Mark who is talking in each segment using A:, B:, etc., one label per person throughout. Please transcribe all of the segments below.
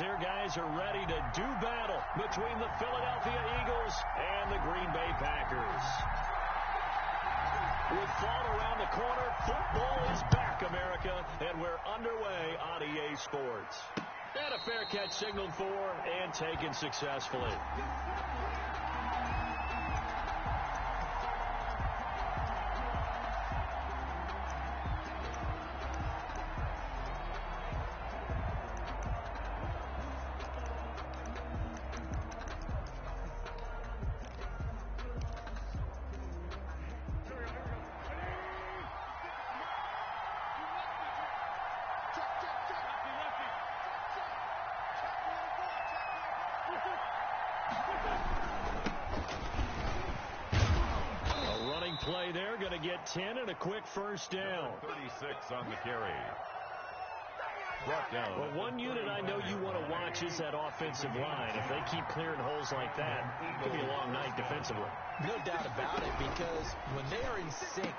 A: here, guys, are ready to do battle between the Philadelphia Eagles and the Green Bay Packers. With fall around the corner, football is back, America, and we're underway on EA Sports. And a fair catch signaled for and taken successfully. Play there, going to get 10 and a quick first down.
B: 36 on the carry. Brought down.
A: Well, one unit I know you want to watch is that offensive line. If they keep clearing holes like that, it could be a long night defensively.
C: No doubt about it, because when they are in sync,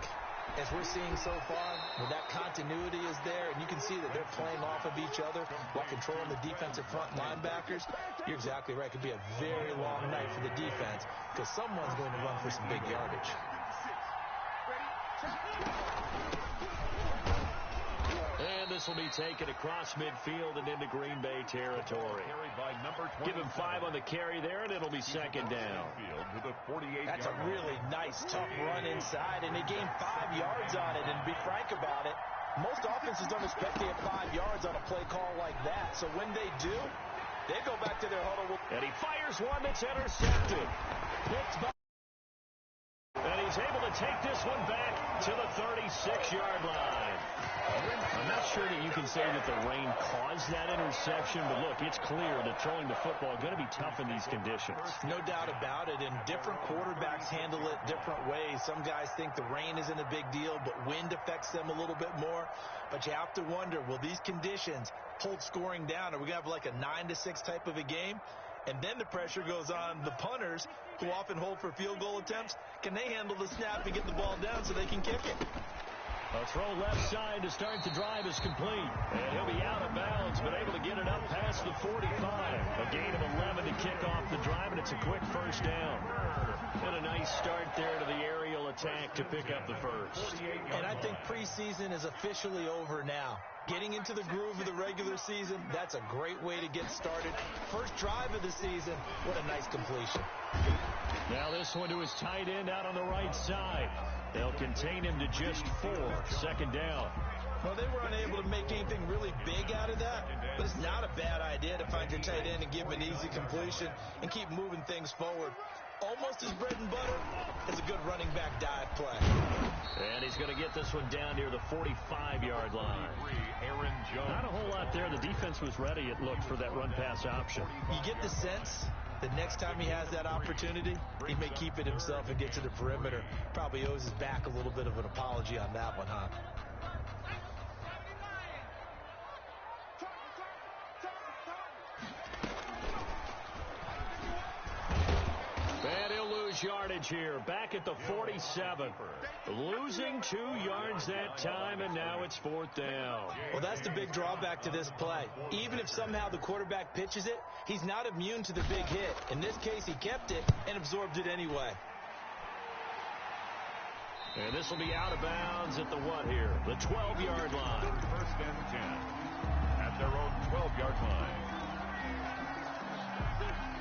C: as we're seeing so far, when that continuity is there, and you can see that they're playing off of each other while controlling the defensive front linebackers, you're exactly right. It could be a very long night for the defense because someone's going to run for some big yardage.
A: And this will be taken across midfield and into Green Bay territory. Give him 5 on the carry there, and it'll be second down.
C: That's a really nice, tough run inside, and they gained 5 yards on it. And to be frank about it, most offenses don't expect to get 5 yards on a play call like that. So when they do, they go back to their huddle.
A: And he fires one that's intercepted. And he's able to take this one back to the 36-yard line. I'm not sure that you can say that the rain caused that interception, but look, it's clear that throwing the football is going to be tough in these conditions.
C: No doubt about it, and different quarterbacks handle it different ways. Some guys think the rain isn't a big deal, but wind affects them a little bit more. But you have to wonder, will these conditions hold scoring down? Are we going to have like a 9-6 type of a game? And then the pressure goes on the punters, who often hold for field goal attempts. Can they handle the snap and get the ball down so they can kick it?
A: A throw left side to start the drive is complete. And he'll be out of bounds, but able to get it up past the 45. A gain of 11 to kick off the drive, and it's a quick first down. And a nice start there to the aerial attack to pick up the first.
C: And I think preseason is officially over now. Getting into the groove of the regular season, that's a great way to get started. First drive of the season, what a nice completion.
A: Now this one to his tight end out on the right side. They'll contain him to just 4. Second down.
C: Well, they were unable to make anything really big out of that, but it's not a bad idea to find your tight end and give him an easy completion and keep moving things forward. Almost his bread and butter is a good running back dive play.
A: And he's going to get this one down near the 45-yard line. Not a whole lot there. The defense was ready, it looked, for that run-pass option.
C: You get the sense that next time he has that opportunity, he may keep it himself and get to the perimeter. Probably owes his back a little bit of an apology on that one, huh?
A: And he'll lose yardage here. Back at the 47. Losing 2 yards that time, and now it's 4th down.
C: Well, that's the big drawback to this play. Even if somehow the quarterback pitches it, he's not immune to the big hit. In this case, he kept it and absorbed it anyway.
A: And this will be out of bounds at the what here? The 12-yard line.
B: 1st and 10 at their own 12-yard line.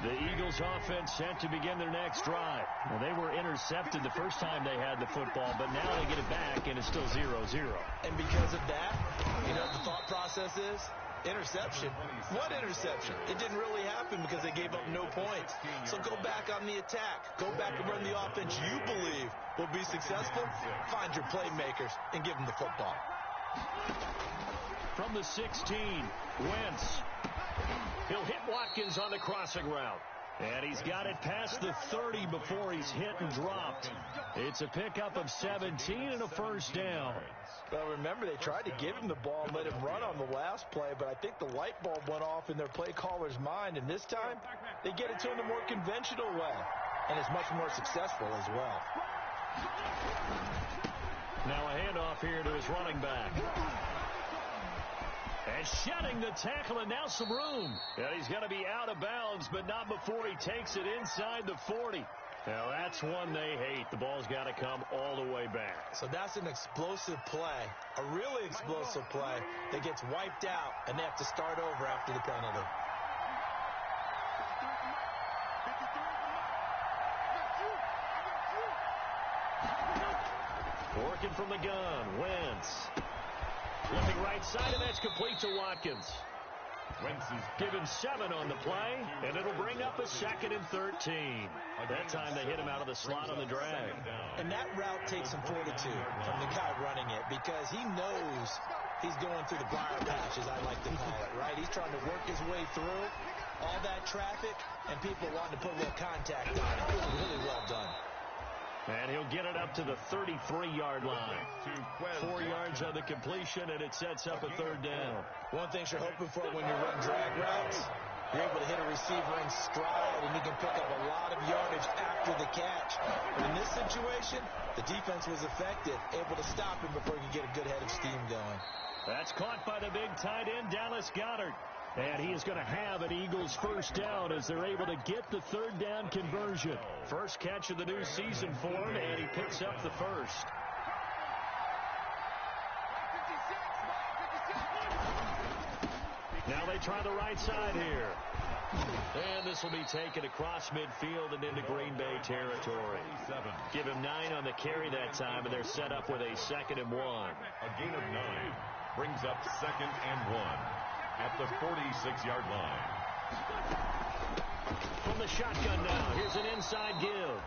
A: The Eagles offense set to begin their next drive. Well, they were intercepted the first time they had the football, but now they get it back, and it's still 0-0.
C: And because of that, you know what the thought process is? Interception. What interception? It didn't really happen because they gave up no points. So go back on the attack. Go back and run the offense you believe will be successful. Find your playmakers and give them the football.
A: From the 16, Wentz. He'll hit Watkins on the crossing route. And he's got it past the 30 before he's hit and dropped. It's a pickup of 17 and a first down.
C: Well, remember, they tried to give him the ball and let him run on the last play, but I think the light bulb went off in their play caller's mind, and this time they get it to him the more conventional way, and it's much more successful as well.
A: Now a handoff here to his running back. And shedding the tackle, and now some room. And he's going to be out of bounds, but not before he takes it inside the 40. Now, that's one they hate. The ball's got to come all the way back.
C: So that's an explosive play, a really explosive play that gets wiped out, and they have to start over after the penalty.
A: Working from the gun, Wentz. Flipping right side, and that's complete to Watkins.
B: Wentz is
A: given 7 on the play, and it'll bring up a 2nd and 13. That time they hit him out of the slot on the drag.
C: And that route takes some fortitude from the guy running it because he knows he's going through the briar patch, as I like to call it, right? He's trying to work his way through all that traffic and people wanting to put a little contact on it. It was really well done.
A: And he'll get it up to the 33-yard line. 4 yards on the completion, and it sets up a 3rd down.
C: One thing you're hoping for when you run drag routes, you're able to hit a receiver in stride, and you can pick up a lot of yardage after the catch. But in this situation, the defense was effective, able to stop him before he could get a good head of steam going.
A: That's caught by the big tight end, Dallas Goedert. And he is going to have an Eagles first down as they're able to get the 3rd down conversion. First catch of the new season for him, and he picks up the first. Now they try the right side here. And this will be taken across midfield and into Green Bay territory. Give him 9 on the carry that time, and they're set up with a 2nd and 1.
B: A gain of 9 brings up 2nd and 1. At the 46-yard line.
A: From the shotgun now, here's an inside give.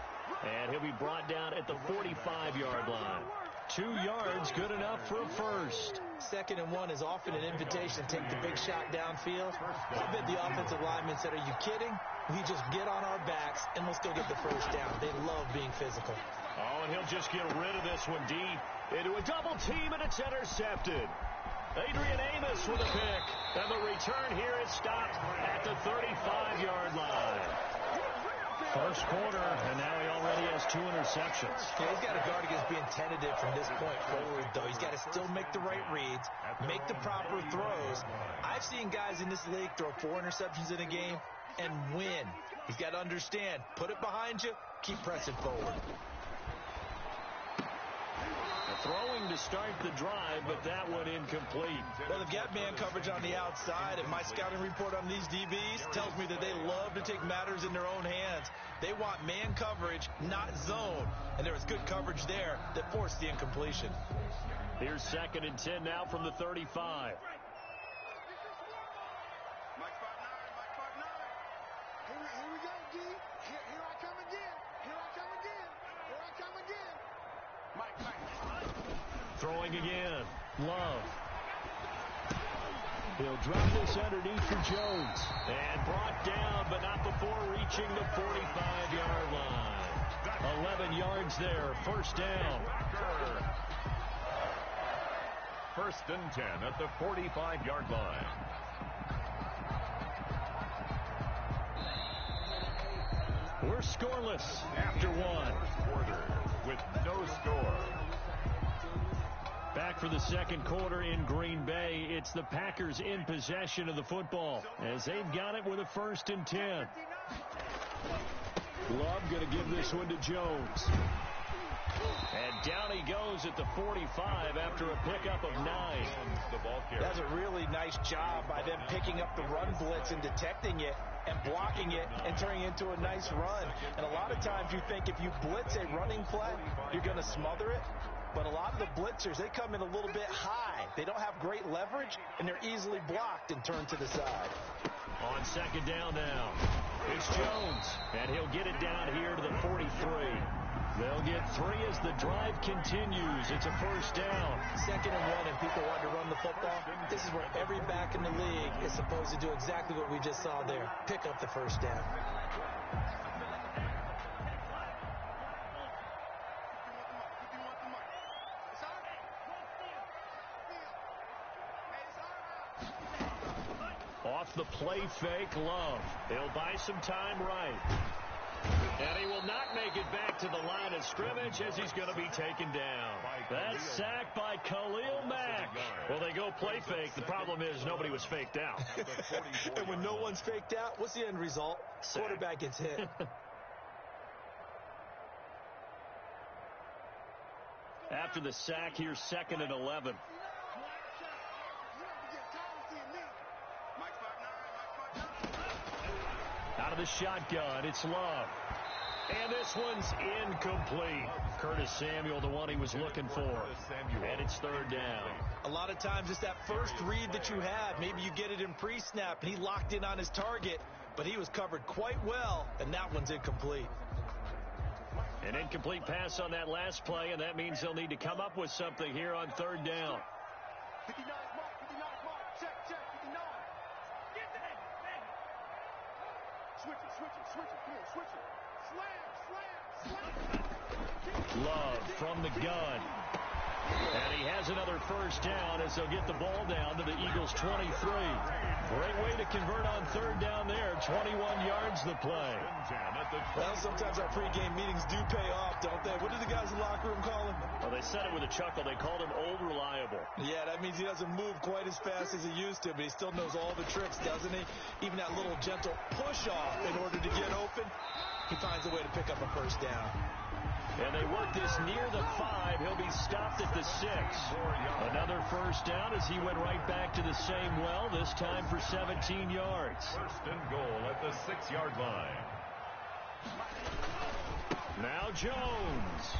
A: And he'll be brought down at the 45-yard line. 2 yards, good enough for a first.
C: 2nd and 1 is often an invitation to take the big shot downfield. I bet the offensive lineman said, are you kidding? We just get on our backs, and we'll still get the first down. They love being physical.
A: Oh, and he'll just get rid of this one deep into a double team, and it's intercepted. Adrian Amos with a pick. And the return here is stopped at the 35-yard line. First quarter, and now he already has 2 interceptions.
C: Yeah, he's got to guard against being tentative from this point forward, though. He's got to still make the right reads, make the proper throws. I've seen guys in this league throw 4 interceptions in a game and win. He's got to understand, put it behind you, keep pressing forward.
A: Throwing to start the drive, but that one incomplete.
C: Well, they've got man coverage on the outside, and my scouting report on these DBs tells me that they love to take matters in their own hands. They want man coverage, not zone, and there was good coverage there that forced the incompletion.
A: Here's 2nd and 10 now from the 35.
D: Here we go, D. Here I come again. Here I come again. Here I come again. Mike.
A: Throwing again. Love. He'll drop this underneath for Jones. And brought down, but not before reaching the 45-yard line. 11 yards there. First down.
B: 1st and 10 at the 45-yard line.
A: We're scoreless after 1.
B: Quarter with no score.
A: Back for the 2nd quarter in Green Bay. It's the Packers in possession of the football as they've got it with a 1st and 10. Love going to give this one to Jones. And down he goes at the 45 after a pickup of 9.
C: That's a really nice job by them picking up the run blitz and detecting it and blocking it and turning it into a nice run. And a lot of times you think if you blitz a running play, you're going to smother it. But a lot of the blitzers, they come in a little bit high. They don't have great leverage, and they're easily blocked and turned to the side.
A: On 2nd down now, it's Jones, and he'll get it down here to the 43. They'll get 3 as the drive continues. It's a first down.
C: 2nd and 1, and people want to run the football. This is where every back in the league is supposed to do exactly what we just saw there. Pick up the first down.
A: Off the play fake, Love. He'll buy some time right. And he will not make it back to the line of scrimmage as he's going to be taken down. That sack by Khalil Mack. Well, they go play fake. The problem is nobody was faked out.
C: And when no one's faked out, what's the end result?
A: Sack.
C: Quarterback gets hit.
A: After the sack, here's 2nd and 11. Out of the shotgun, it's Love. And this one's incomplete. Curtis Samuel, the one he was looking for. And it's 3rd down.
C: A lot of times it's that first read that you have. Maybe you get it in pre-snap, and he locked in on his target, but he was covered quite well, and that one's incomplete.
A: An incomplete pass on that last play, and that means they'll need to come up with something here on 3rd down.
D: 59 mark, 59 mark, check, 59. Get that! Switch it, come on, switch it. Slam.
A: Love from the gun. And he has another 1st down as they'll get the ball down to the Eagles' 23. Great way to convert on 3rd down there. 21 yards the play.
C: Well, sometimes our pregame meetings do pay off, don't they? What do the guys in the locker room call him?
A: Well, they said it with a chuckle. They called him Old Reliable.
C: Yeah, that means he doesn't move quite as fast as he used to, but he still knows all the tricks, doesn't he? Even that little gentle push-off in order to get open, he finds a way to pick up a 1st down.
A: And they work this near the 5. He'll be stopped at the 6. Another 1st down as he went right back to the same well, this time for 17 yards.
B: 1st and goal at the 6-yard line.
A: Now Jones.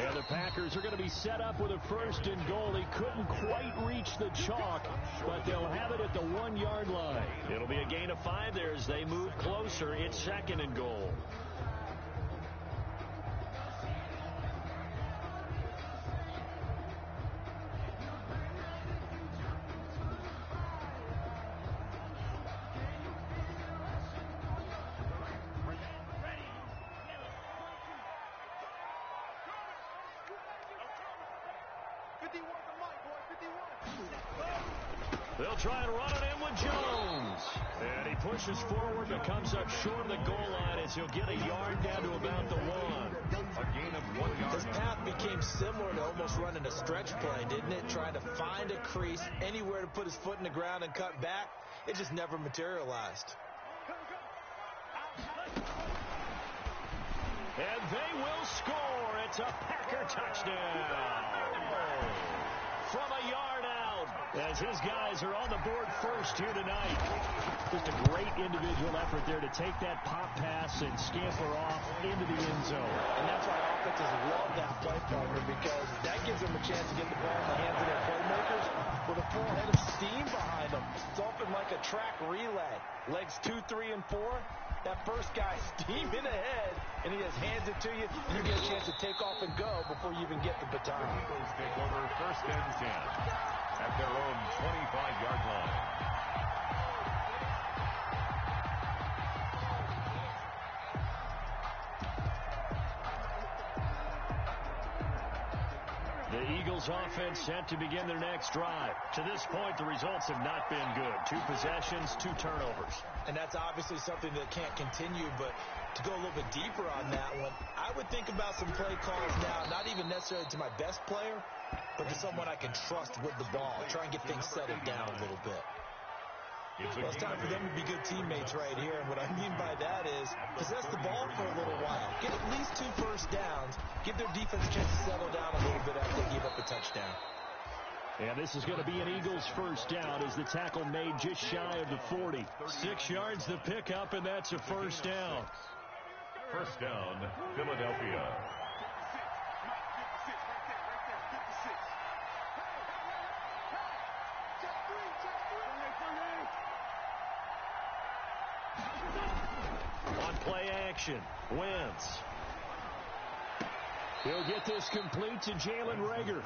A: And the Packers are going to be set up with a 1st and goal. He couldn't quite reach the chalk, but they'll have it at the 1-yard line. It'll be a gain of 5 there as they move closer. It's 2nd and goal. They'll try and run it in with Jones. And he pushes forward but comes up short of the goal line as he'll get a yard down to about the 1.
B: A gain of 1 yard.
C: His path became similar to almost running a stretch play, didn't it? Trying to find a crease, anywhere to put his foot in the ground and cut back. It just never materialized.
A: And they will score. It's a Packer touchdown. From a yard out, as his guys are on the board first here tonight. Just a great individual effort there to take that pop pass and scamper off into the end zone.
C: And that's why offenses love that play partner, because that gives them a chance to get the ball in the hands of their playmakers with a full head of steam behind them. It's often like a track relay. Legs 2, 3, and 4. That first guy steaming ahead, and he just hands it to you, and you get a chance to take off and go before you even get the baton.
B: Eagles take over 1st and 10 at their own 25-yard line.
A: The Eagles offense set to begin their next drive. To this point, the results have not been good. 2 possessions, 2 turnovers.
C: And that's obviously something that can't continue, but to go a little bit deeper on that one, I would think about some play calls now, not even necessarily to my best player, but to someone I can trust with the ball. Try and get things settled down a little bit. Well, it's time for them to be good teammates right here, and what I mean by that is possess the ball for a little while. Get at least 2 first downs. Give their defense a chance to settle down a little bit after they give up a touchdown.
A: And this is going to be an Eagles 1st down as the tackle made just shy of the 40. 6 yards the pickup, and that's a 1st down.
B: 1st down, Philadelphia.
A: On play action, Wentz. He'll get this complete to Jalen Reagor.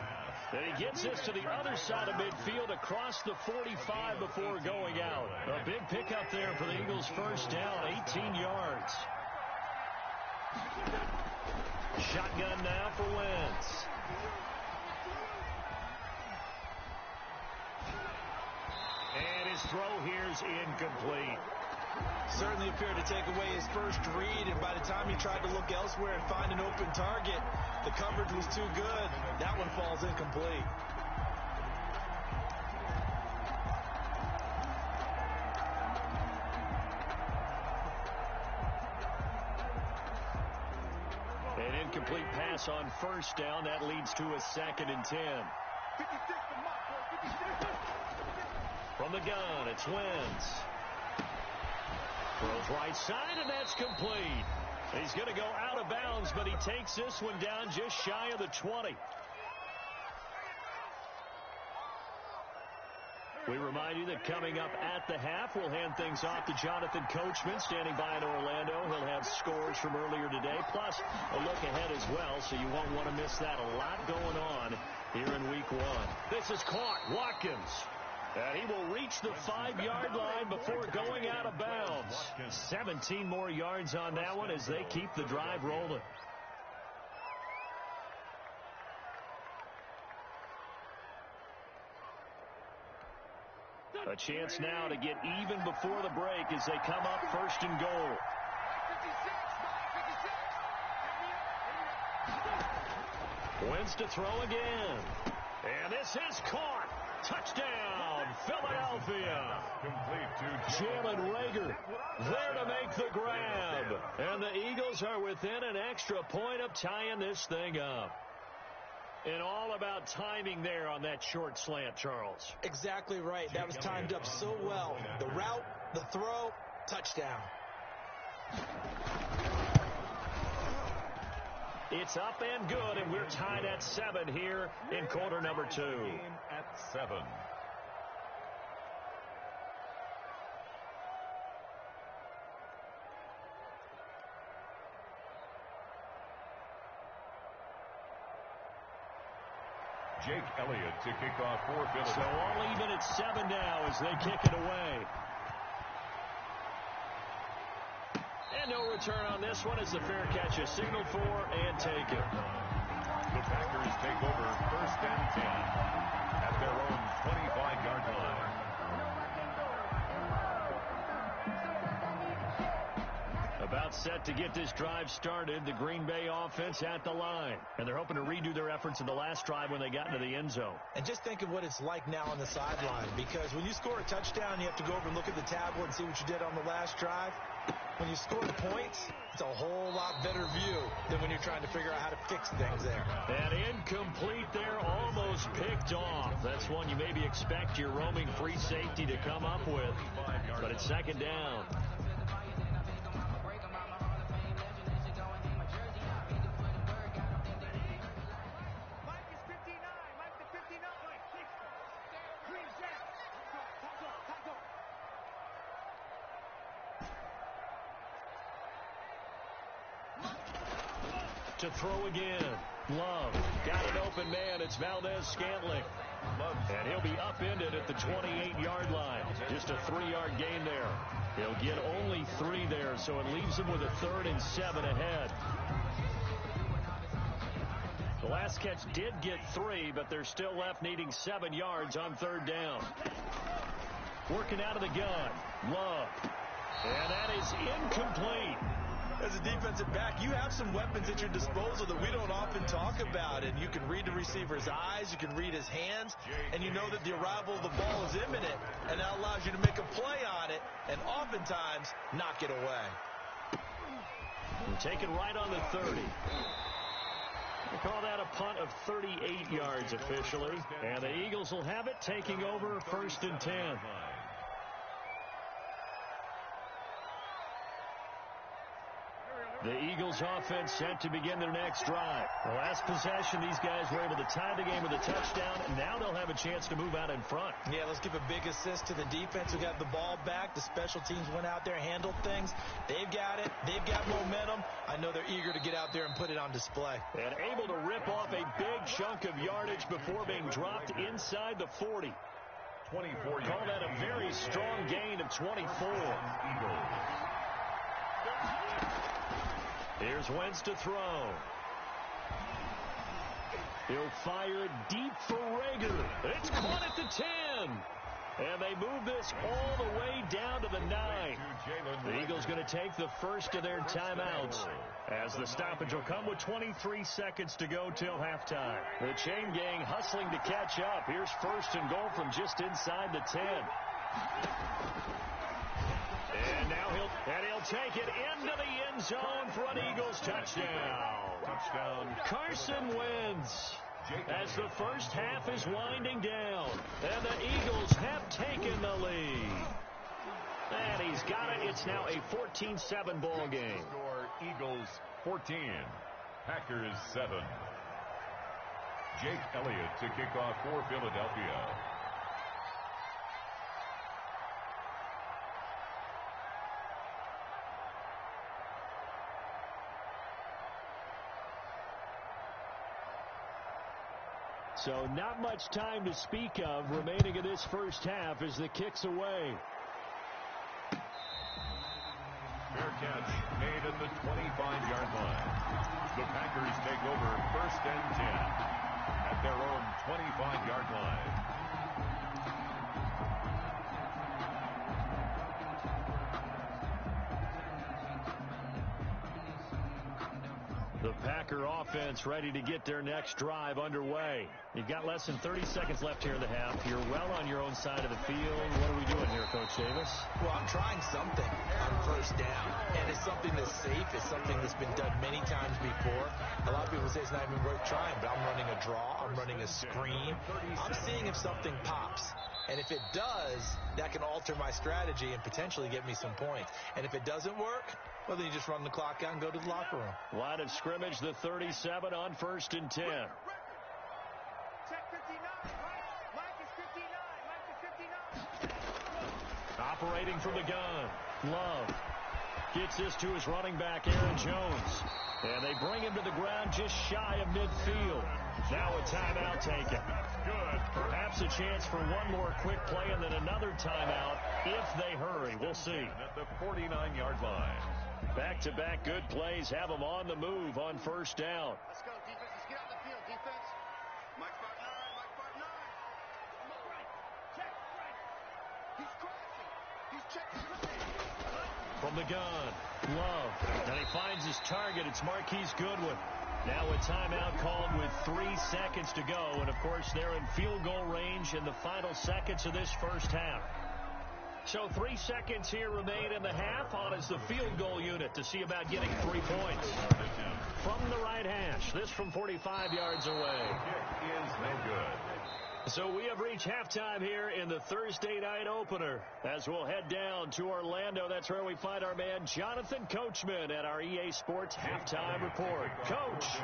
A: And he gets this to the other side of midfield across the 45 before going out. A big pickup there for the Eagles' 1st down, 18 yards. Shotgun now for Wentz. And his throw here is incomplete.
C: Certainly appeared to take away his first read, and by the time he tried to look elsewhere and find an open target, the coverage was too good. That one falls incomplete.
A: An incomplete pass on first down. That leads to a 2nd and 10. From the gun, it's Wentz. Throws right side, and that's complete. He's going to go out of bounds, but he takes this one down just shy of the 20. We remind you that coming up at the half, we'll hand things off to Jonathan Coachman, standing by in Orlando. He'll have scores from earlier today, plus a look ahead as well, so you won't want to miss that. A lot going on here in Week 1. This is caught. Watkins. And he will reach the 5-yard line before going out of bounds. 17 more yards on that one as they keep the drive rolling. A chance now to get even before the break as they come up 1st and goal. Wentz to throw again. And this is caught. Touchdown, Philadelphia. Jalen Reagor there to make the grab. And the Eagles are within an extra point of tying this thing up. And all about timing there on that short slant, Charles.
C: Exactly right. That was timed up so well. The route, the throw, touchdown.
A: It's up and good, and we're tied at 7 here in quarter number 2.
B: At 7. Jake Elliott to kick off for Philadelphia.
A: So all even at 7 now as they kick it away. And no return on this one as the fair catch is signaled for and taken.
B: The Packers take over 1st and 10 at their own 25-yard line.
A: About set to get this drive started. The Green Bay offense at the line. And they're hoping to redo their efforts in the last drive when they got into the end zone.
C: And just think of what it's like now on the sideline. Because when you score a touchdown, you have to go over and look at the tablet and see what you did on the last drive. When you score points, it's a whole lot better view than when you're trying to figure out how to fix things there.
A: And incomplete there, almost picked off. That's one you maybe expect your roaming free safety to come up with. But it's 2nd down. To throw again. Love. Got an open man. It's Valdez-Scantling. And he'll be upended at the 28-yard line. Just a 3-yard gain there. He'll get only 3 there, so it leaves him with a 3rd and 7 ahead. The last catch did get 3, but they're still left needing 7 yards on 3rd down. Working out of the gun. Love. And that is incomplete.
C: As a defensive back, you have some weapons at your disposal that we don't often talk about. And you can read the receiver's eyes, you can read his hands, and you know that the arrival of the ball is imminent. And that allows you to make a play on it and oftentimes knock it away.
A: Taken right on the 30. We call that a punt of 38 yards officially. And the Eagles will have it, taking over 1st and 10. The Eagles offense set to begin their next drive. The last possession, these guys were able to tie the game with a touchdown, and now they'll have a chance to move out in front.
C: Yeah, let's give a big assist to the defense who got the ball back. The special teams went out there, handled things. They've got it. They've got momentum. I know they're eager to get out there and put it on display.
A: And able to rip off a big chunk of yardage before being dropped inside the 40.
B: 24.
A: Call that a very strong gain of 24. Here's Wentz to throw. He'll fire deep for Reagor. It's caught at the 10. And they move this all the way down to the 9. The Eagles going to take the first of their timeouts as the stoppage will come with 23 seconds to go till halftime. The chain gang hustling to catch up. Here's first and goal from just inside the 10. And now he'll take it into the end zone for an Eagles touchdown. Carson Wentz. As the first half is winding down, and the Eagles have taken the lead. And he's got it. It's now a 14-7 ball game.
B: Score Eagles 14, Packers 7. Jake Elliott to kick off for Philadelphia.
A: So not much time to speak of remaining in this first half as the kick's away.
B: Fair catch made at the 25-yard line. The Packers take over first and 10 at their own 25-yard line.
A: The Packer offense ready to get their next drive underway. You've got less than 30 seconds left here in the half. You're well on your own side of the field. What are we doing here, Coach Davis?
C: Well, I'm trying something on first down, and it's something that's safe. It's something that's been done many times before. A lot of people say it's not even worth trying, but I'm running a draw. I'm running a screen. I'm seeing if something pops. And if it does, that can alter my strategy and potentially get me some points. And if it doesn't work, well, then you just run the clock out and go to the locker room.
A: Line of scrimmage, the 37 on first and 10.
D: Check 59. Mike is 59. Mike is 59.
A: Operating from the gun. Love gets this to his running back, Aaron Jones. And they bring him to the ground just shy of midfield. Now a timeout taken. Good. Perhaps a chance for one more quick play and then another timeout if they hurry. We'll see.
B: At the 49-yard line.
A: Back-to-back good plays have them on the move on first down.
D: Let's go, defense. Let's get on the field, defense. Mike 5-9. Mike 5-9. Right. Check. Right. He's crossing. He's checking right.
A: From the gun, Love. And he finds his target. It's Marquise Goodwin. Now a timeout called with 3 seconds to go. And, of course, they're in field goal range in the final seconds of this first half. So 3 seconds here remain in the half. On is the field goal unit to see about getting 3 points. From the right hash, this from 45 yards away.
B: Kick is no good.
A: So we have reached halftime here in the Thursday night opener. As we'll head down to Orlando, that's where we find our man Jonathan Coachman at our EA Sports Halftime Report. Coach,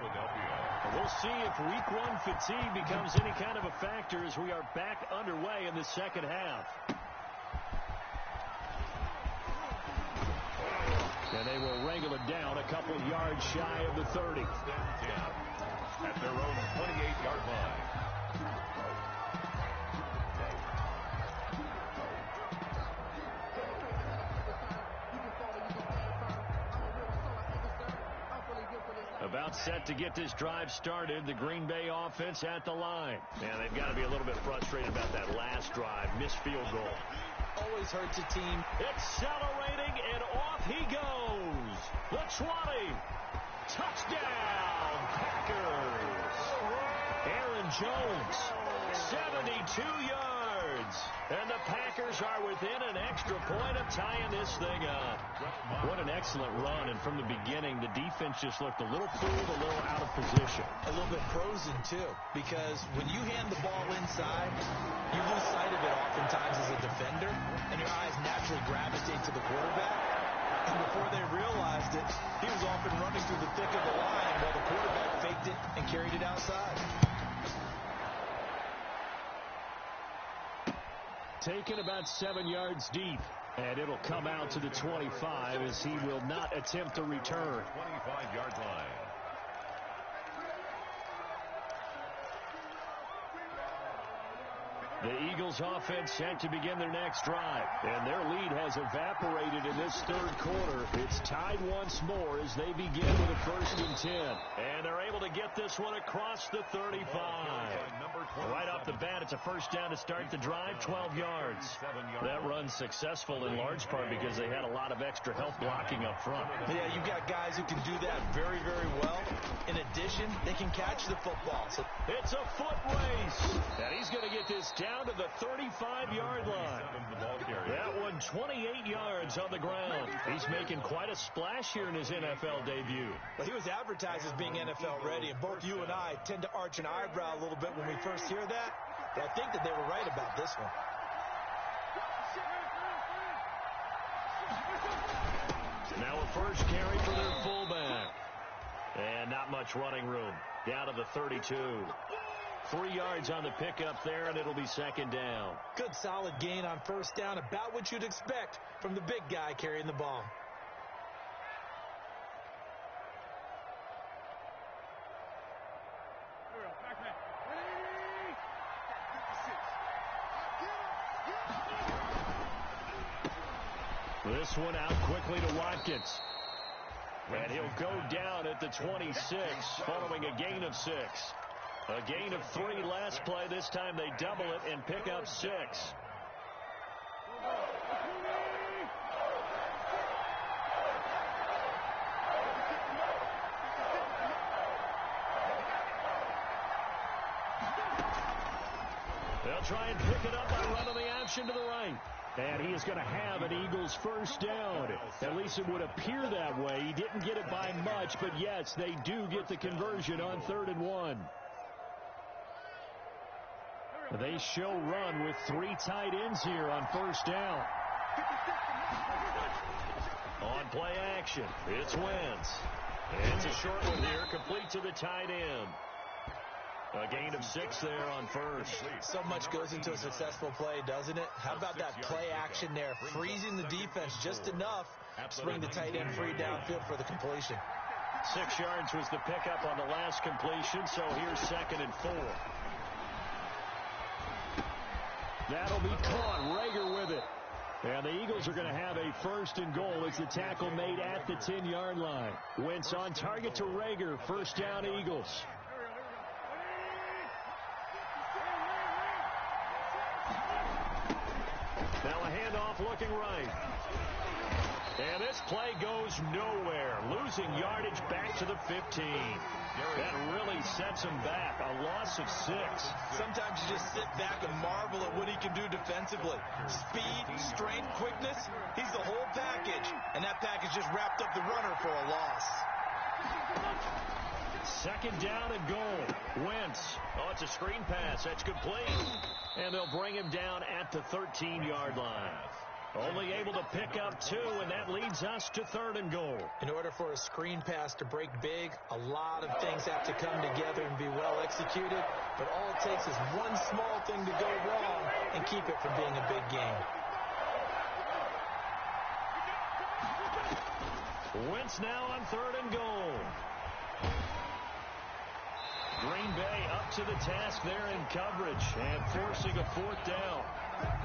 A: we'll see if week one fatigue becomes any kind of a factor as we are back underway in the second half. And they will wrangle it down a couple yards shy of the 30.
B: At their own 28-yard line.
A: About set to get this drive started, the Green Bay offense at the line. Yeah, they've got to be a little bit frustrated about that last drive, missed field goal.
C: Always hurts a team.
A: Accelerating, and off he goes. The 20. Touchdown, Packers. Aaron Jones, 72 yards. And the Packers are within an extra point of tying this thing up. What an excellent run. And from the beginning, the defense just looked a little fooled, a little out of position.
C: A little bit frozen, too, because when you hand the ball inside, you lose sight of it oftentimes as a defender, and your eyes naturally gravitate to the quarterback. And before they realized it, he was off and running through the thick of the line while the quarterback faked it and carried it outside.
A: Taken about 7 yards deep, and it'll come out to the 25 as he will not attempt to return.
B: 25-yard line.
A: The Eagles Eagles offense set to begin their next drive. And their lead has evaporated in this third quarter. It's tied once more as they begin with a 1st and 10. And they're able to get this one across the 35. Right off the bat, it's a 1st down to start the drive, 12 yards. That run's successful in large part because they had a lot of extra help blocking up front.
C: Yeah, you've got guys who can do that very, very well. In addition, they can catch the football. So
A: it's a foot race. And he's going to get this down to the 35-yard line. That one 28 yards on the ground. He's making quite a splash here in his NFL debut.
C: Well, he was advertised as being NFL ready, and both you and I tend to arch an eyebrow a little bit when we first hear that. But I think that they were right about this one.
A: Now a 1st carry for their fullback. And not much running room. Down to the 32. 3 yards on the pickup there, and it'll be 2nd down.
C: Good solid gain on 1st down, about what you'd expect from the big guy carrying the ball.
A: This one out quickly to Watkins. And he'll go down at the 26 following a gain of 6. A gain of 3 last play. This time they double it and pick up 6. They'll try and pick it up by running the option to the right. And he is going to have an Eagles 1st down. At least it would appear that way. He didn't get it by much, but yes, they do get the conversion on 3rd and 1. They show run with 3 tight ends here on 1st down. On play action, it's Wentz. It's a short one here, complete to the tight end. A gain of 6 there on 1st.
C: So much goes into a successful play, doesn't it? How about that play action there? Freezing the defense just enough to bring the tight end free downfield for the completion.
A: 6 yards was the pickup on the last completion, so here's 2nd and 4. That'll be caught. Rager with it. And the Eagles are going to have a 1st and goal. It's the tackle made at the 10-yard line. Wentz on target to Rager. 1st down, Eagles. Now a handoff looking right. And this play goes nowhere. Losing yardage back to the 15. That really sets him back. A loss of 6.
C: Sometimes you just sit back and marvel at what he can do defensively. Speed, strength, quickness. He's the whole package. And that package just wrapped up the runner for a loss.
A: 2nd down and goal. Wentz. Oh, it's a screen pass. That's complete. And they'll bring him down at the 13-yard line. Only able to pick up 2, and that leads us to 3rd and goal.
C: In order for a screen pass to break big, a lot of things have to come together and be well executed. But all it takes is one small thing to go wrong and keep it from being a big game.
A: Wentz now on 3rd and goal. Green Bay up to the task there in coverage and forcing a 4th down.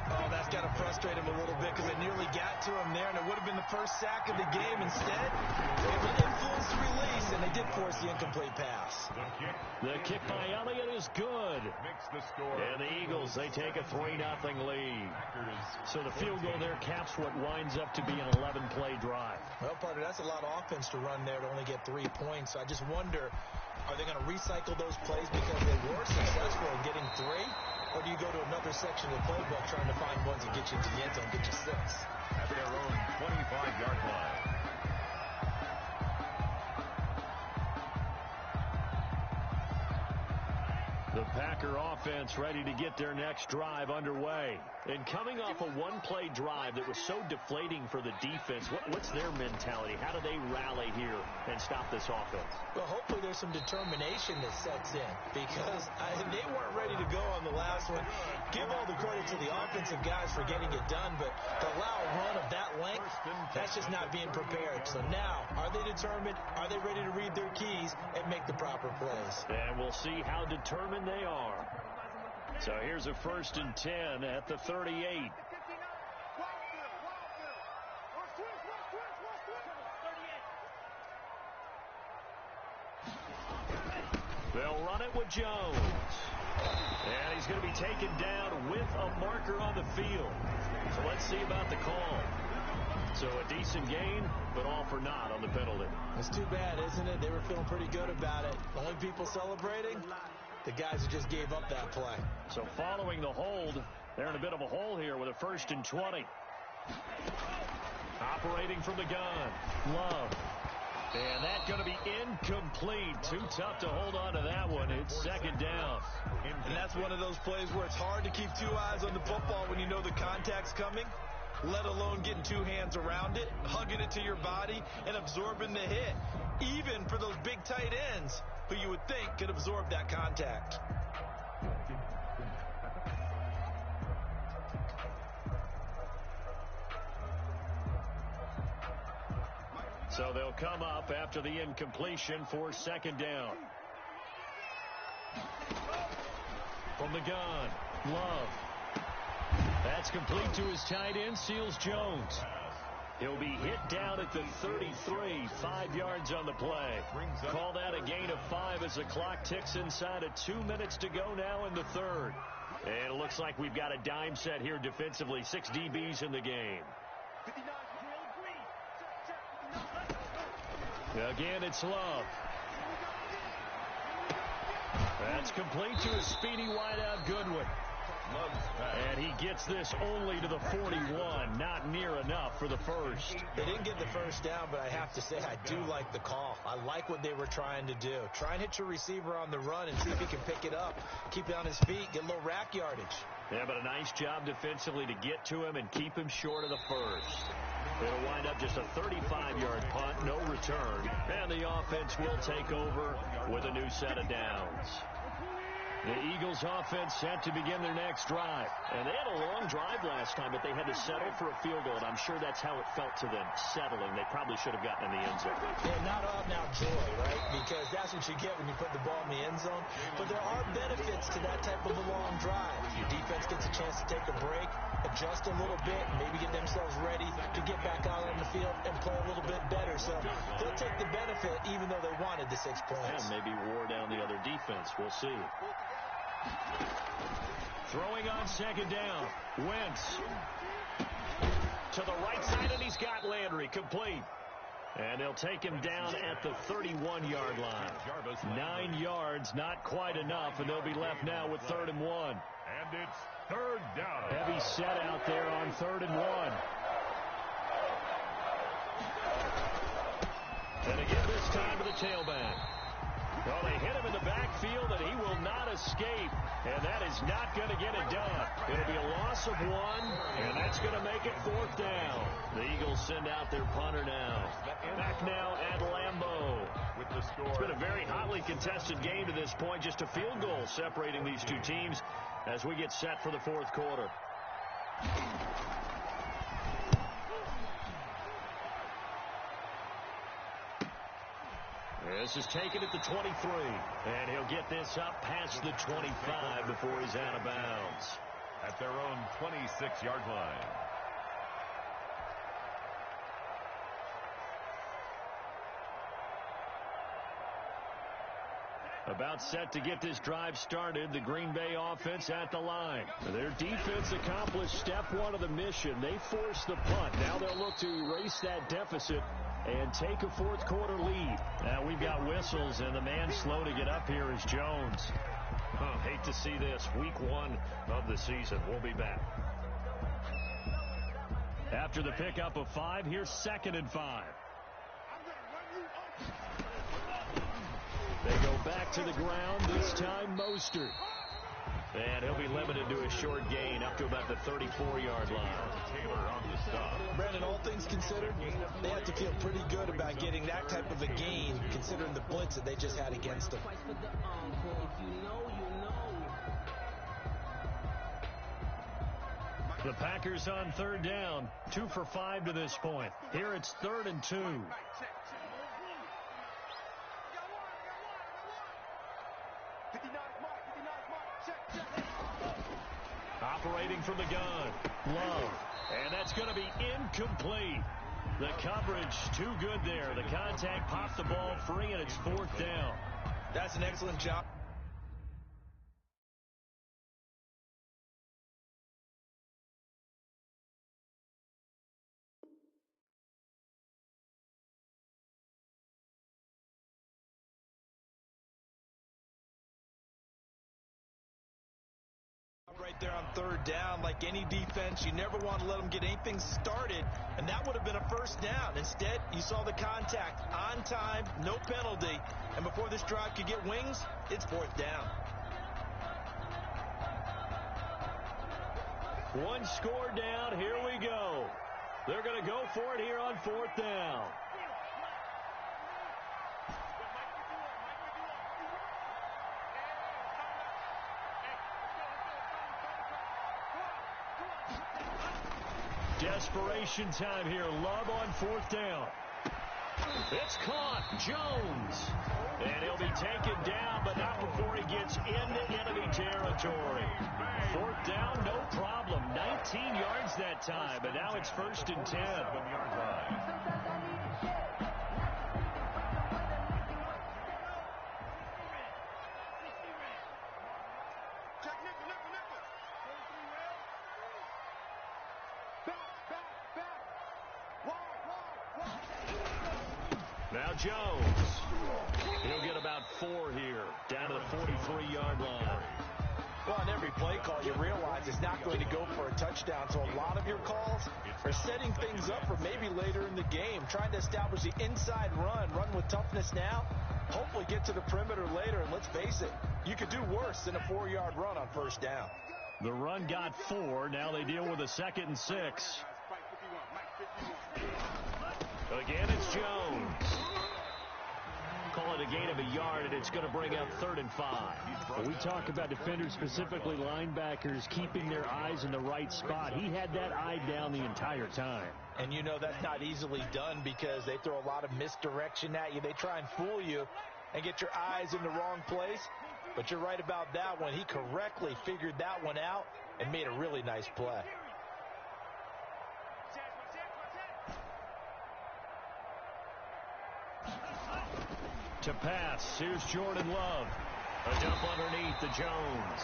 C: Oh, that's got to frustrate him a little bit because it nearly got to him there, and it would have been the first sack of the game. Instead, they able to influence the release, and they did force the incomplete pass.
A: The kick by Elliott is good. And the Eagles, they take a 3-0 lead. So the field goal there caps what winds up to be an 11-play drive.
C: Well, partner, that's a lot of offense to run there to only get 3 points. So I just wonder, are they going to recycle those plays because they were successful in getting 3? Or do you go to another section of the playbook trying to find ones that get you into the end zone, get you 6?
B: At their own 25-yard line.
A: The Packer offense ready to get their next drive underway. And coming off a one-play drive that was so deflating for the defense, what's their mentality? How do they rally here and stop this offense?
C: Well, hopefully there's some determination that sets in because they weren't ready to go on the last one. Give all the credit to the offensive guys for getting it done, but to allow a run of that length, that's just not being prepared. So now, are they determined? Are they ready to read their keys and make the proper plays?
A: And we'll see how determined they are. So here's a 1st and 10 at the 38. They'll run it with Jones. And he's going to be taken down with a marker on the field. So let's see about the call. So a decent gain, but all for naught on the penalty.
C: It's too bad, isn't it? They were feeling pretty good about it. The only people celebrating, the guys who just gave up that play.
A: So following the hold, they're in a bit of a hole here with a 1st and 20. Operating from the gun, Love. And that's going to be incomplete. Too tough to hold on to that one. It's 2nd down.
C: And that's one of those plays where it's hard to keep 2 eyes on the football when you know the contact's coming, let alone getting 2 hands around it, hugging it to your body, and absorbing the hit. Even for those big tight ends who you would think could absorb that contact.
A: So they'll come up after the incompletion for 2nd down. From the gun, Love. That's complete to his tight end, Seals Jones. He'll be hit down at the 33, 5 yards on the play. Call that a gain of 5 as the clock ticks inside of 2 minutes to go now in the 3rd. And it looks like we've got a dime set here defensively. 6 DBs in the game. Again, it's Love. That's complete to a speedy wideout Goodwin. And he gets this only to the 41. Not near enough for the first.
C: They didn't get the first down, but I have to say I do like the call. I like what they were trying to do. Try and hit your receiver on the run and see if he can pick it up. Keep it on his feet. Get a little rack yardage.
A: Yeah, but a nice job defensively to get to him and keep him short of the first. It'll wind up just a 35-yard punt, no return. And the offense will take over with a new set of downs. The Eagles offense set to begin their next drive. And they had a long drive last time, but they had to settle for a field goal. And I'm sure that's how it felt to them, settling. They probably should have gotten in the end zone.
C: Yeah, not out now joy, right? Because that's what you get when you put the ball in the end zone. But there are benefits to that type of a long drive. Your defense gets a chance to take a break, adjust a little bit, maybe get themselves ready to get back out on the field and play a little bit better. So they'll take the benefit even though they wanted the 6 points.
A: And maybe wore down the other defense. We'll see. Throwing on 2nd down. Wentz to the right side, and he's got Landry complete. And they'll take him down at the 31-yard line. 9 yards, not quite enough, and they'll be left now with 3rd and 1.
B: And it's 3rd down.
A: Heavy set out there on 3rd and 1. And again this time to the tailback. Well, they hit him in the backfield, and he will not escape. And that is not going to get it done. It'll be a loss of 1, and that's going to make it 4th down. The Eagles send out their punter now. Back now at Lambeau.
B: With the score.
A: It's been a very hotly contested game to this point. Just a field goal separating these two teams as we get set for the 4th quarter. This is taken at the 23, and he'll get this up past the 25 before he's out of bounds.
B: At their own 26-yard line.
A: About set to get this drive started, the Green Bay offense at the line. Their defense accomplished step 1 of the mission. They forced the punt. Now they'll look to erase that deficit and take a 4th quarter lead. Now we've got whistles, and the man slow to get up here is Jones. Hate to see this. Week 1 of the season. We'll be back. After the pickup of 5, here's 2nd and 5. They go back to the ground, this time Mostert. And he'll be limited to a short gain up to about the 34-yard line.
B: Taylor on the stop.
C: Brandon, all things considered, they have to feel pretty good about getting that type of a gain, considering the blitz that they just had against them.
A: The Packers on 3rd down, 2 for 5 to this point. Here it's 3rd and 2. throwing from the gun. Love. And that's going to be incomplete. The coverage too good there. The contact popped the ball free, and it's 4th down.
C: That's an excellent job. Right there on 3rd down, like any defense, you never want to let them get anything started, and that would have been a 1st down. Instead, you saw the contact on time, no penalty, and before this drive could get wings, it's 4th down.
A: One score down. Here we go. They're going to go for it here on 4th down. Desperation time here. Love on 4th down. It's caught. Jones. And he'll be taken down, but not before he gets into enemy territory. 4th down, no problem. 19 yards that time, but now it's 1st and 10. Now Jones. He'll get about 4 here, down to the 43-yard line.
C: Well, on every play call, you realize it's not going to go for a touchdown, so a lot of your calls are setting things up for maybe later in the game, trying to establish the inside run with toughness now, hopefully get to the perimeter later, and let's face it, you could do worse than a 4-yard run on 1st down.
A: The run got 4. Now they deal with a 2nd and 6. Again, it's Jones. Call it a gain of a yard, and it's going to bring up 3rd and 5.
E: When we talk about defenders, specifically linebackers, keeping their eyes in the right spot, he had that eye down the entire time.
C: And you know that's not easily done because they throw a lot of misdirection at you. They try and fool you and get your eyes in the wrong place. But you're right about that one. He correctly figured that one out and made a really nice play.
A: To pass, here's Jordan Love. A dump underneath to Jones.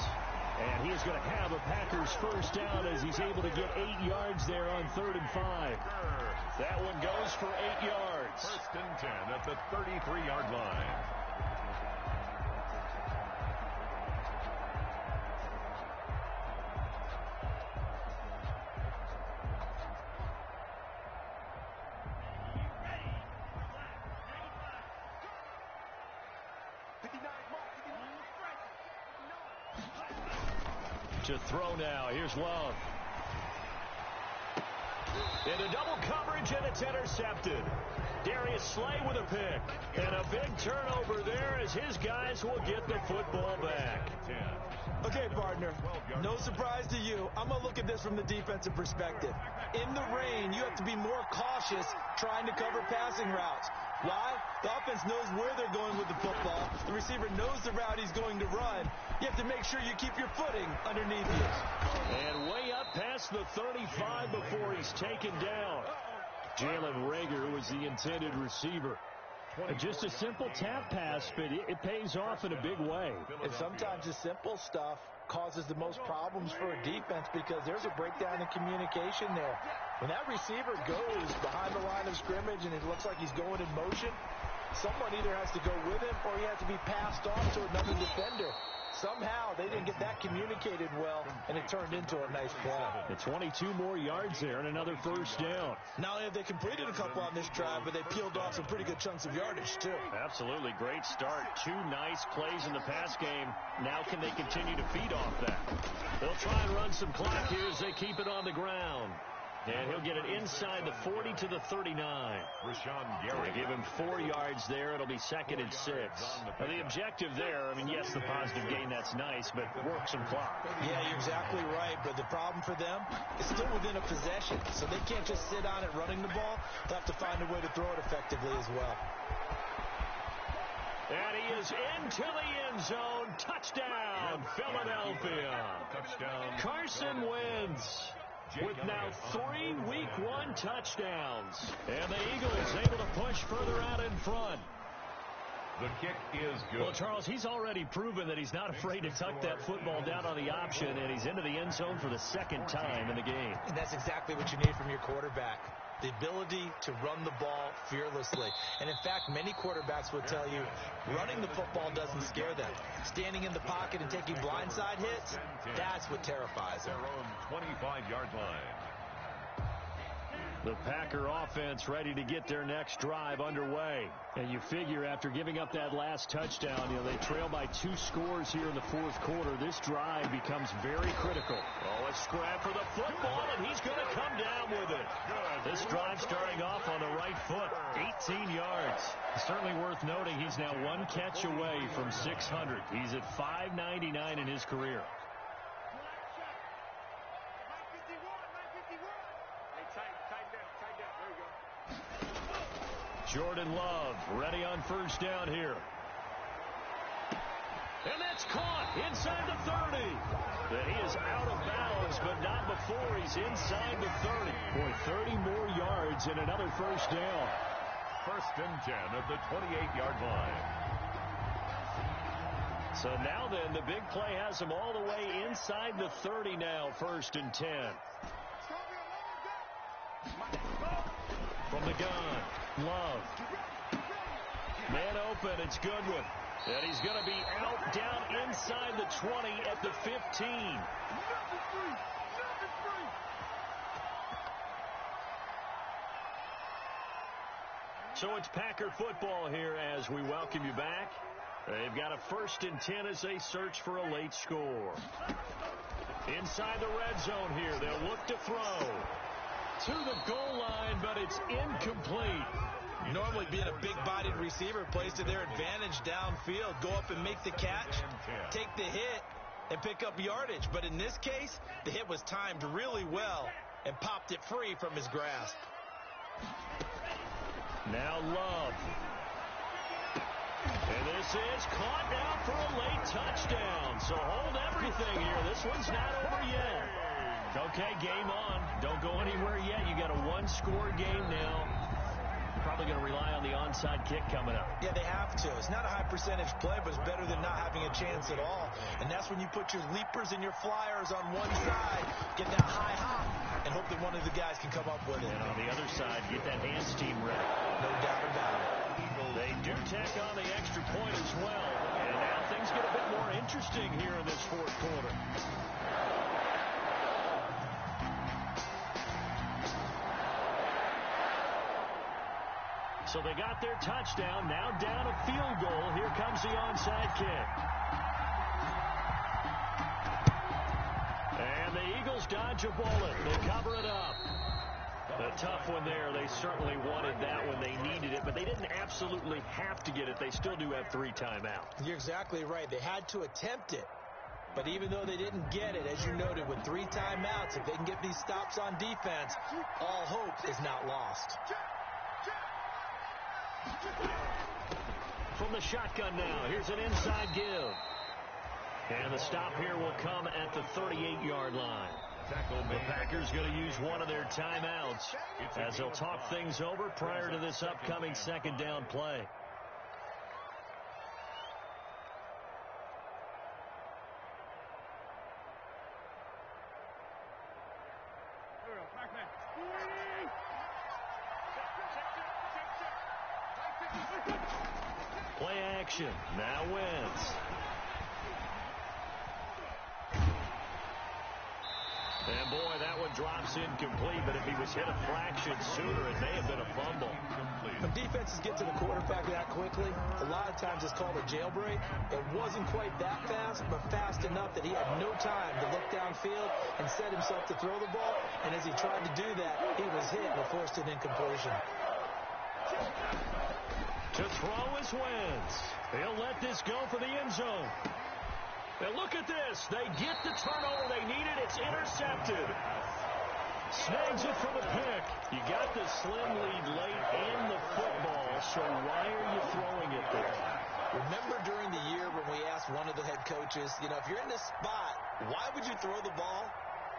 A: And he is going to have a Packers 1st down as he's able to get 8 yards there on 3rd and 5. That one goes for 8 yards.
B: 1st and 10 at the 33-yard line.
A: To throw now. Here's Love. Into double coverage, and it's intercepted. Darius Slay with a pick. And a big turnover there as his guys will get the football back.
C: Okay, partner, no surprise to you. I'm going to look at this from the defensive perspective. In the rain, you have to be more cautious trying to cover passing routes. Why? The offense knows where they're going with the football. The receiver knows the route he's going to run. You have to make sure you keep your footing underneath you.
A: And way up past the 35 before he's taken down. Jalen Reagor was the intended receiver.
E: Just a simple tap pass, but it pays off in a big way.
C: And sometimes the simple stuff causes the most problems for a defense because there's a breakdown in communication there. When that receiver goes behind the line of scrimmage and it looks like he's going in motion, someone either has to go with him or he has to be passed off to another defender. Somehow they didn't get that communicated well, and it turned into a nice play.
A: The 22 more yards there and another 1st down.
C: Not only have they completed a couple on this drive, but they peeled off some pretty good chunks of yardage, too.
A: Absolutely. Great start. 2 nice plays in the pass game. Now can they continue to feed off that? They'll try and run some clock here as they keep it on the ground. And he'll get it inside the 40 to the 39. They give him 4 yards there. It'll be 2nd and 6. Now, the objective there, I mean, yes, the positive gain, that's nice, but work some clock.
C: Yeah, you're exactly right. But the problem for them is still within a possession. So they can't just sit on it running the ball. They'll have to find a way to throw it effectively as well.
E: And he is into the end zone. Touchdown, Philadelphia.
B: Touchdown.
E: Carson wins with now 3 Week 1 touchdowns. And the Eagles able to push further out in front.
B: The kick is good.
E: Well, Charles, he's already proven that he's not afraid to tuck that football down on the option, and he's into the end zone for the second time in the game.
C: And that's exactly what you need from your quarterback. The ability to run the ball fearlessly. And in fact, many quarterbacks will tell you running the football doesn't scare them. Standing in the pocket and taking blindside hits, that's what terrifies them.
B: Their own 25-yard line.
E: The Packer offense ready to get their next drive underway. And you figure after giving up that last touchdown, they trail by 2 scores here in the fourth quarter. This drive becomes very critical. Oh, a scrap for the football, and he's going to come down with it. This drive starting off on the right foot, 18 yards. Certainly worth noting he's now 1 catch away from 600. He's at 599 in his career. Jordan Love ready on first down here. And that's caught inside the 30. And he is out of bounds, but not before he's inside the 30. Boy, 30 more yards and another first down.
B: 1st and 10 at the 28-yard line.
E: So now then, the big play has him all the way inside the 30 now, 1st and 10. From the gun, Love. Man open, it's Goodwin. And he's going to be out down inside the 20 at the 15. So it's Packer football here as we welcome you back. They've got a 1st and 10 as they search for a late score. Inside the red zone here, they'll look to throw. To the goal line, but it's incomplete.
C: Normally being a big-bodied receiver plays to their advantage downfield. Go up and make the catch, take the hit, and pick up yardage. But in this case, the hit was timed really well and popped it free from his grasp.
E: Now Love. And this is caught now for a late touchdown. So hold everything here. This one's not over yet. Okay, game on. Don't go anywhere yet. You got a 1-score game now. Probably going to rely on the onside kick coming up.
C: Yeah, they have to. It's not a high percentage play, but it's better than not having a chance at all. And that's when you put your leapers and your flyers on one side, get that high hop, and hope that one of the guys can come up with it.
E: And on the other side, get that hands team ready.
C: No doubt about it.
E: They do tack on the extra point as well. And now things get a bit more interesting here in this fourth quarter. So they got their touchdown, now down a field goal. Here comes the onside kick. And the Eagles dodge a bullet. They cover it up. A tough one there. They certainly wanted that one. They needed it, but they didn't absolutely have to get it. They still do have 3 timeouts.
C: You're exactly right. They had to attempt it. But even though they didn't get it, as you noted, with 3 timeouts, if they can get these stops on defense, all hope is not lost.
E: From the shotgun now, here's an inside give. And the stop here will come at the 38-yard line. The Packers going to use one of their timeouts as they'll talk things over prior to this upcoming 2nd down play. Play action. Now Wentz. And boy, that one drops incomplete, but if he was hit a fraction sooner, it may have been a fumble.
C: When defenses get to the quarterback that quickly, a lot of times it's called a jailbreak. It wasn't quite that fast, but fast enough that he had no time to look downfield and set himself to throw the ball. And as he tried to do that, he was hit and forced an incompletion.
E: To throw is Wentz. He'll let this go for the end zone. And look at this. They get the turnover they needed. It's intercepted. Snags it for the pick. You got the slim lead late in the football, so why are you throwing it there?
C: Remember during the year when we asked one of the head coaches, if you're in this spot, why would you throw the ball?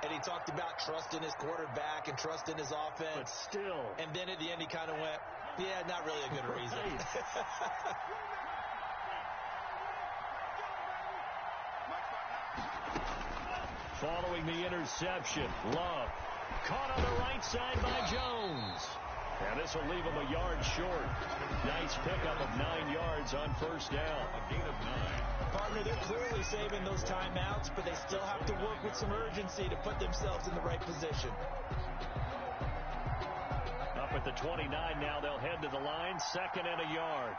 C: And he talked about trust in his quarterback and trust in his offense.
E: But still.
C: And then at the end, he kind of went, yeah, not really a good reason.
E: Following the interception, Love caught on the right side by Jones. And this will leave him a yard short. Nice pickup of 9 yards on first down.
B: A gain of 9.
C: Partner, they're clearly saving those timeouts, but they still have to work with some urgency to put themselves in the right position.
E: Up at the 29 now, they'll head to the line, 2nd and a yard.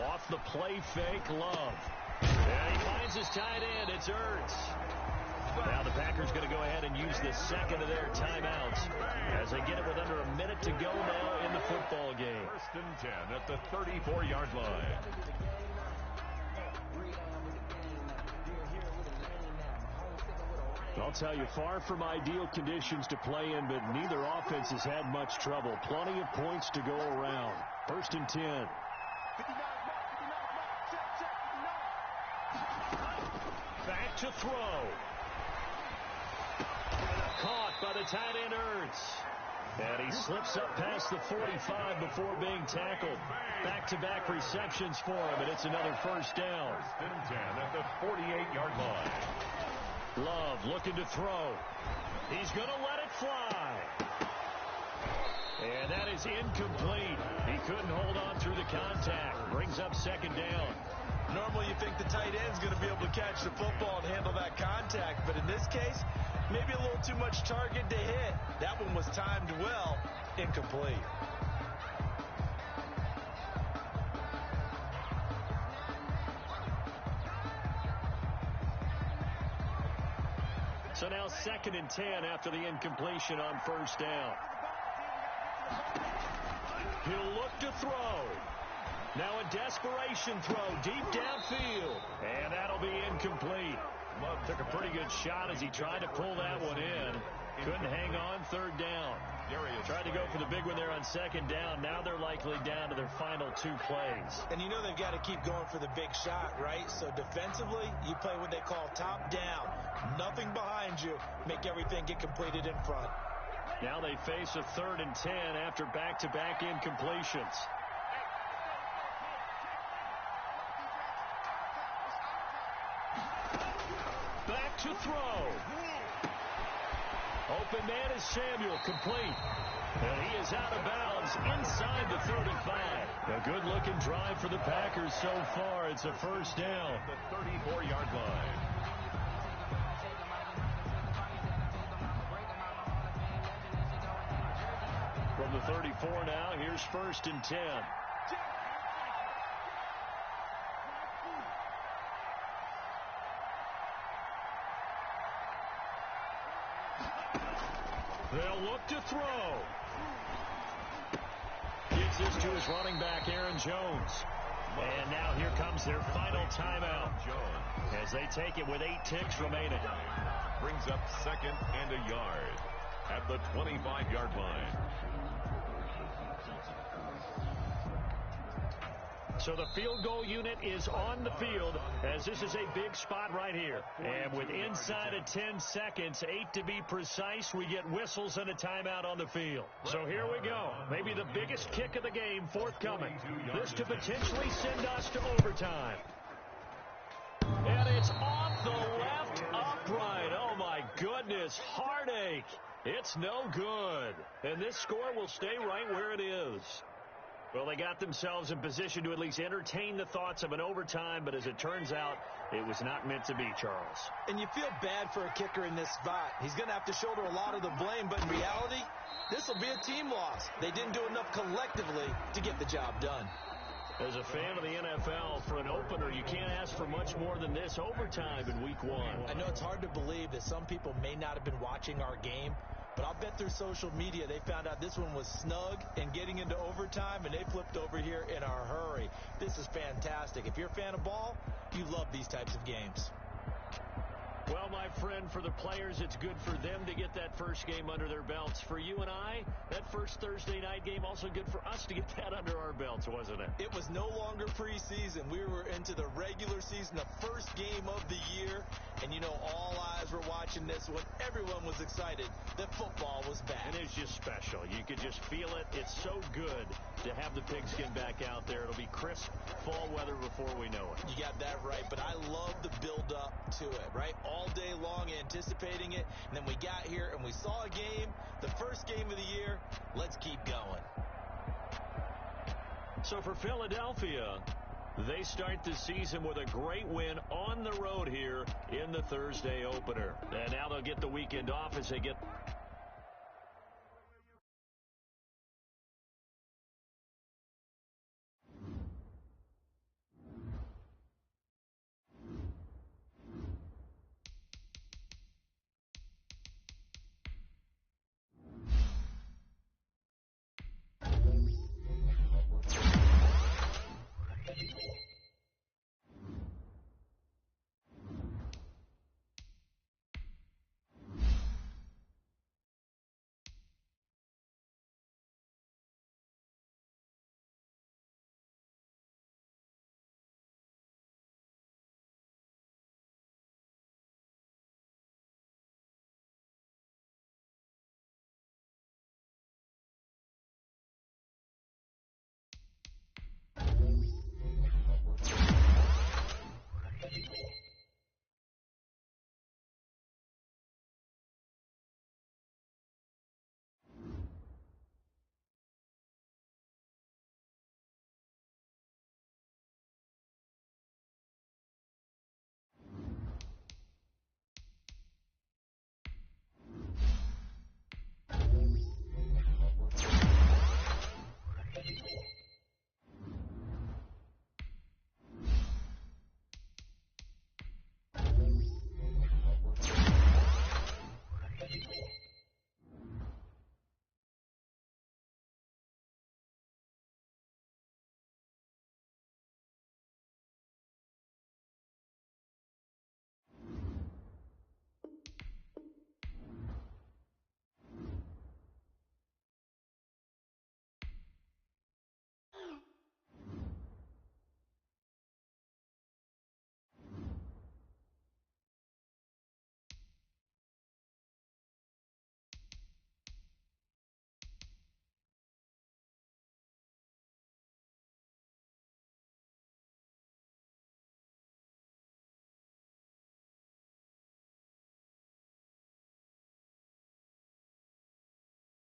E: Off the play fake, Love. And he finds his tight end. It's Ertz. Now the Packers going to go ahead and use the second of their timeouts as they get it with under a minute to go now in the football game.
B: 1st and 10 at the 34-yard line.
E: I'll tell you, far from ideal conditions to play in, but neither offense has had much trouble. Plenty of points to go around. 1st and 10. Back to throw. Caught by the tight end Ertz. And he slips up past the 45 before being tackled. Back-to-back receptions for him, and it's another first down.
B: 1st and 10 at the 48-yard line.
E: Love looking to throw. He's going to let it fly. And that is incomplete. He couldn't hold on through the contact. Brings up 2nd down.
C: Normally you think the tight end's going to be able to catch the football and handle that contact, but in this case, maybe a little too much target to hit. That one was timed well. Incomplete.
E: So now 2nd and 10 after the incompletion on first down. He'll look to throw. Now a desperation throw deep downfield. And that'll be incomplete. Love took a pretty good shot as he tried to pull that one in. Couldn't hang on, 3rd down. Tried to go for the big one there on 2nd down. Now they're likely down to their final 2 plays.
C: And you know they've got to keep going for the big shot, right? So defensively, you play what they call top down. Nothing behind you. Make everything get completed in front.
E: Now they face a 3rd and 10 after back-to-back incompletions. Back to throw. Open man is Samuel, complete. And he is out of bounds inside the 35. A good-looking drive for the Packers so far. It's a first down.
B: The 34-yard line.
E: From the 34 now, here's 1st and 10. They'll look to throw. Gives this to his running back, Aaron Jones. And now here comes their final timeout as they take it with 8 ticks remaining.
B: Brings up 2nd and a yard at the 25-yard line.
E: So the field goal unit is on the field as this is a big spot right here. And with inside of 10 seconds, 8 to be precise, we get whistles and a timeout on the field. So here we go. Maybe the biggest kick of the game forthcoming. This to potentially send us to overtime. And it's off the left upright. Oh, my goodness. Heartache. It's no good. And this score will stay right where it is. Well, they got themselves in position to at least entertain the thoughts of an overtime, but as it turns out, it was not meant to be, Charles.
C: And you feel bad for a kicker in this spot. He's going to have to shoulder a lot of the blame, but in reality, this will be a team loss. They didn't do enough collectively to get the job done.
E: As a fan of the NFL, for an opener, you can't ask for much more than this overtime in Week 1.
C: I know it's hard to believe that some people may not have been watching our game, but I'll bet through social media they found out this one was snug and getting into overtime, and they flipped over here in a hurry. This is fantastic. If you're a fan of ball, you love these types of games.
E: Well, my friend, for the players, it's good for them to get that first game under their belts. For you and I, that first Thursday night game, also good for us to get that under our belts, wasn't it?
C: It was no longer preseason. We were into the regular season, the first game of the year. And, you know, all eyes were watching this one. Everyone was excited that football was back.
E: And it's just special. You could just feel it. It's so good to have the pigskin back out there. It'll be crisp fall weather before we know it.
C: You got that right, but I love the build-up to it, right? All day long anticipating it, and then we got here and we saw a game, the first game of the year. Let's keep going.
E: So for Philadelphia, they start the season with a great win on the road here in the Thursday opener. And now they'll get the weekend off as they get